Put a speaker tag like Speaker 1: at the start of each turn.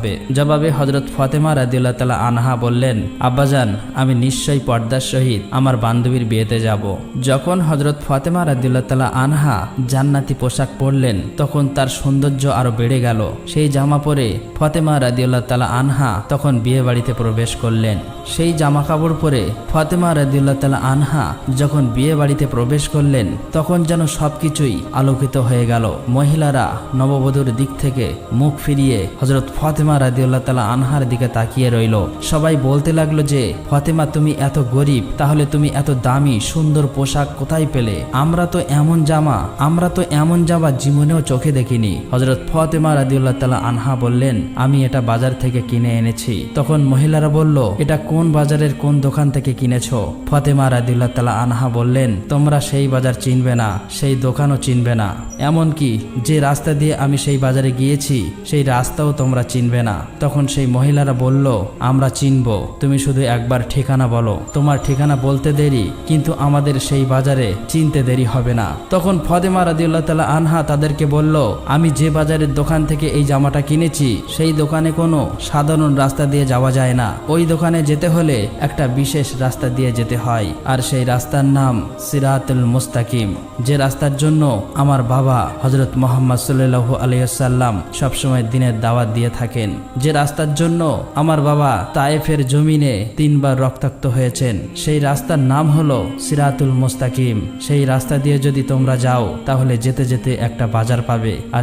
Speaker 1: হবে? জবাবে হযরত ফাতেমা রাদিয়াল্লাহু তাআলা আনহা বললেন, আব্বাজান, আমি নিশ্চয়ই পর্দার সহিত আমার বান্ধবীর বিয়েতে যাব। যখন হযরত ফাতেমা রাদিয়াল্লাহু তাআলা আনহা জান্নাতি পোশাক পরলেন তখন তার সৌন্দর্য আরো বেড়ে গেল। সেই জামা পরে ফাতেমা রাদিয়াল্লাহু তাআলা আনহা তখন বিয়ে বাড়িতে প্রবেশ করলেন। সেই জামা কাপড় পরে ফাতেমা রাদিয়াল্লাহু তাআলা আনহা যখন বিয়ে বাড়িতে প্রবেশ করলেন তখন যেন সবকিছুই আলোকিত হয়ে গেল। মহিলারা নববধূর দিক থেকে মুখ ফিরিয়ে হযরত ফাতেমা রাদিয়াল্লাহু তাআলা আনহার দিকে তাকিয়ে রইল। সবাই বলতে লাগলো যে, ফাতেমা, তুমি এত গরিব, তাহলে তুমি এত দামি সুন্দর পোশাক কোথায় পেলে? আমরা তো এমন জামা জীবনেও চোখে দেখিনি। হযরত ফাতেমা রাদিয়াল্লাহু তাআলা আনহা বললেন, আমি এটা বাজার থেকে কিনে এনেছি। তখন মহিলারা বলল, এটা কোন বাজারের কোন দোকান থেকে কিনেছো? ফাতেমা রাদিয়াল্লাহু তাআলা আনহা বললেন, তোমরা সেই বাজার চিনবে না, সেই দোকানও চিনবে না, এমনকি যে রাস্তা দিয়ে আমি সেই বাজারে গিয়েছি সেই রাস্তাও তোমরা চিনবে না। তখন সেই মহিলারা বলল, আমরা চিনব, তুমি শুধু একবার ঠিকানা বলো। তোমার ঠিকানা বলতে দেরি, কিন্তু আমাদের সেই বাজারে চিনতে দেরি হবে না। তখন ফাতেমা রাদিয়াল্লাহু তাআলা আনহা তাদেরকে বলল, আমি যে বাজারের দোকান থেকে এই জামাটা কিনেছি সেই দোকানে কোনো সাধারণ রাস্তা দিয়ে যাওয়া যায় না। ওই দোকানে যেতে হলে একটা বিশেষ রাস্তা দিয়ে যেতে হয়, আর সেই রাস্তার নাম সিরাতুল মুস্তাকিম, যে রাস্তার জন্য আমার বাবা হযরত মুহাম্মদ সাল্লাল্লাহু আলাইহি ওয়াসাল্লাম সবসময় দিনের দাওয়াত দিয়ে থাকেন, যে রাস্তার জন্য আমার বাবা তায়েফের জমিনে 3 বার রক্তাক্ত হয়েছেন। সেই রাস্তার নাম হলো সিরাতুল মুস্তাকিম। সেই রাস্তা দিয়ে যদি তোমরা যাও তাহলে যেতে যেতে একটা বাজার পাবে, আর